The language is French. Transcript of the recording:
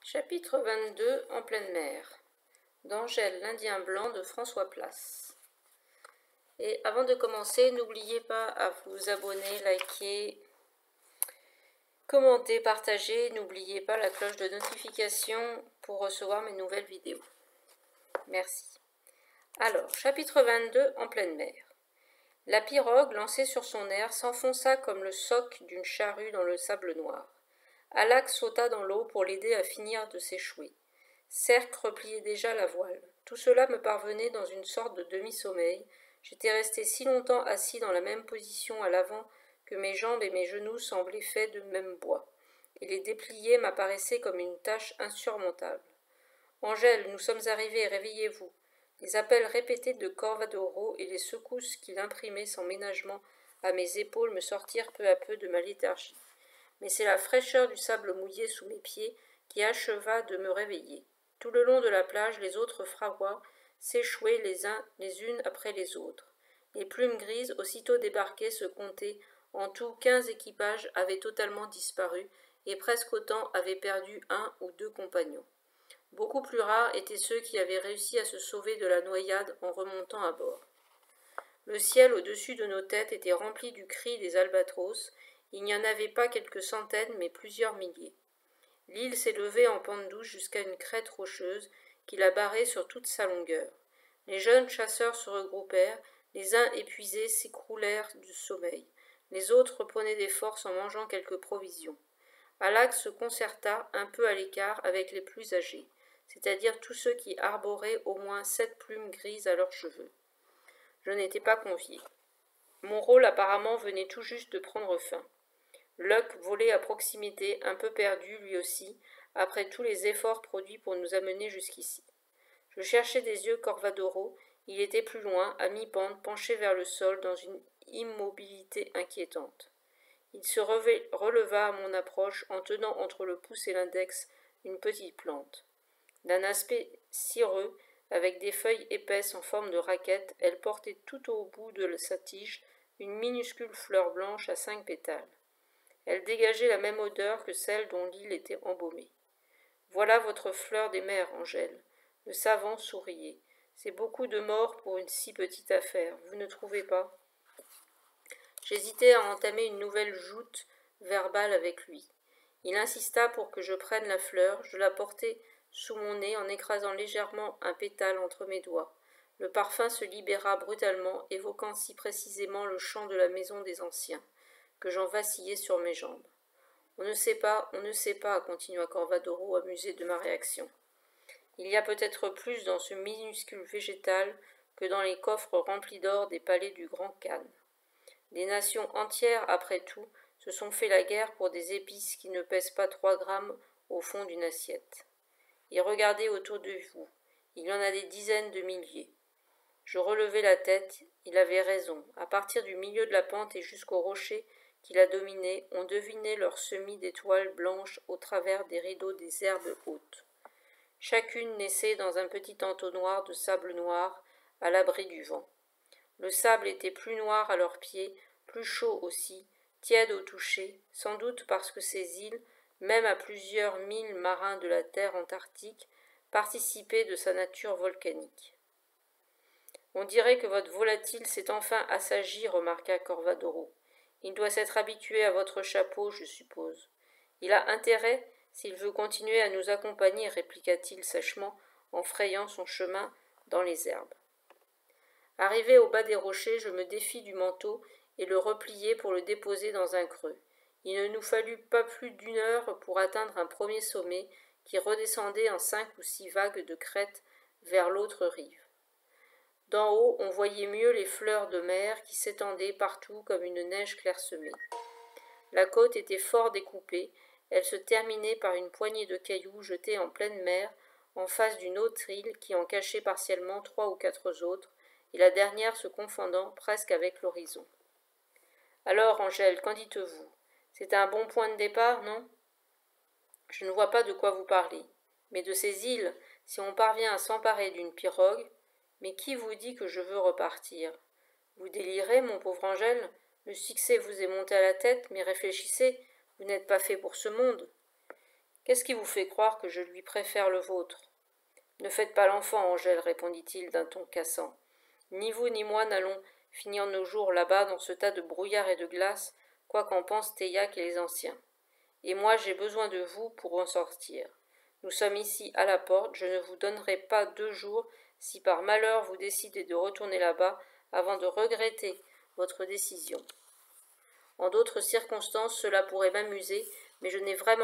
Chapitre 22 En pleine mer d'Angèle l'Indien blanc de François Place. Et avant de commencer, n'oubliez pas à vous abonner, liker, commenter, partager. N'oubliez pas la cloche de notification pour recevoir mes nouvelles vidéos. Merci. Alors, chapitre 22 En pleine mer. La pirogue, lancée sur son air, s'enfonça comme le soc d'une charrue dans le sable noir. Alac sauta dans l'eau pour l'aider à finir de s'échouer. Cerc repliait déjà la voile. Tout cela me parvenait dans une sorte de demi-sommeil. J'étais resté si longtemps assis dans la même position à l'avant que mes jambes et mes genoux semblaient faits de même bois, et les déplier m'apparaissait comme une tâche insurmontable. « Angèle, nous sommes arrivés, réveillez-vous !» Les appels répétés de Corvadoro et les secousses qu'il imprimait sans ménagement à mes épaules me sortirent peu à peu de ma léthargie. Mais c'est la fraîcheur du sable mouillé sous mes pieds qui acheva de me réveiller. Tout le long de la plage, les autres fragois s'échouaient les unes après les autres. Les plumes grises, aussitôt débarquées, se comptaient. En tout, 15 équipages avaient totalement disparu, et presque autant avaient perdu un ou deux compagnons. Beaucoup plus rares étaient ceux qui avaient réussi à se sauver de la noyade en remontant à bord. Le ciel au-dessus de nos têtes était rempli du cri des albatros. Il n'y en avait pas quelques centaines, mais plusieurs milliers. L'île s'élevait en pente douce jusqu'à une crête rocheuse qui la barrait sur toute sa longueur. Les jeunes chasseurs se regroupèrent, les uns épuisés s'écroulèrent du sommeil, les autres reprenaient des forces en mangeant quelques provisions. Alac se concerta un peu à l'écart avec les plus âgés, c'est-à-dire tous ceux qui arboraient au moins 7 plumes grises à leurs cheveux. Je n'étais pas convié. Mon rôle apparemment venait tout juste de prendre fin. Luck volait à proximité, un peu perdu lui aussi, après tous les efforts produits pour nous amener jusqu'ici. Je cherchais des yeux Corvadoro, il était plus loin, à mi-pente, penché vers le sol, dans une immobilité inquiétante. Il se releva à mon approche, en tenant entre le pouce et l'index une petite plante. D'un aspect cireux, avec des feuilles épaisses en forme de raquette, elle portait tout au bout de sa tige une minuscule fleur blanche à 5 pétales. Elle dégageait la même odeur que celle dont l'île était embaumée. « Voilà votre fleur des mers, Angèle. » Le savant souriait. « C'est beaucoup de morts pour une si petite affaire, vous ne trouvez pas ?» J'hésitais à entamer une nouvelle joute verbale avec lui. Il insista pour que je prenne la fleur, je la portai sous mon nez en écrasant légèrement un pétale entre mes doigts. Le parfum se libéra brutalement, évoquant si précisément le chant de la maison des anciens, que j'en vacillai sur mes jambes. « On ne sait pas, continua Corvadoro, amusé de ma réaction. Il y a peut-être plus dans ce minuscule végétal que dans les coffres remplis d'or des palais du Grand Khan. Des nations entières, après tout, se sont fait la guerre pour des épices qui ne pèsent pas 3 grammes au fond d'une assiette. Et regardez autour de vous, il y en a des dizaines de milliers. » Je relevai la tête, il avait raison. À partir du milieu de la pente et jusqu'au rocher qui la dominait, on devinait leurs semis d'étoiles blanches au travers des rideaux des herbes hautes. Chacune naissait dans un petit entonnoir de sable noir, à l'abri du vent. Le sable était plus noir à leurs pieds, plus chaud aussi, tiède au toucher, sans doute parce que ces îles, même à plusieurs milles marins de la terre antarctique, participaient de sa nature volcanique. « On dirait que votre volatile s'est enfin assagi, remarqua Corvadoro. Il doit s'être habitué à votre chapeau, je suppose. Il a intérêt, s'il veut continuer à nous accompagner, répliqua-t-il sèchement, en frayant son chemin dans les herbes. Arrivé au bas des rochers, je me défis du manteau et le repliai pour le déposer dans un creux. Il ne nous fallut pas plus d'1 heure pour atteindre un premier sommet qui redescendait en 5 ou 6 vagues de crête vers l'autre rive. D'en haut, on voyait mieux les fleurs de mer qui s'étendaient partout comme une neige clairsemée. La côte était fort découpée, elle se terminait par une poignée de cailloux jetés en pleine mer, en face d'une autre île qui en cachait partiellement 3 ou 4 autres, et la dernière se confondant presque avec l'horizon. « Alors, Angèle, qu'en dites-vous? C'est un bon point de départ, non ?»« Je ne vois pas de quoi vous parlez. Mais de ces îles, si on parvient à s'emparer d'une pirogue, mais qui vous dit que je veux repartir? Vous délirez, mon pauvre Angèle? Le succès vous est monté à la tête, mais réfléchissez, vous n'êtes pas fait pour ce monde. » Qu'est-ce qui vous fait croire que je lui préfère le vôtre? Ne faites pas l'enfant, Angèle, répondit-il d'un ton cassant. Ni vous ni moi n'allons finir nos jours là-bas dans ce tas de brouillard et de glace, quoi qu'en pensent Théiac et les anciens. Et moi j'ai besoin de vous pour en sortir. Nous sommes ici à la porte, je ne vous donnerai pas 2 jours si par malheur vous décidez de retourner là-bas avant de regretter votre décision. En d'autres circonstances cela pourrait m'amuser, mais je n'ai vraiment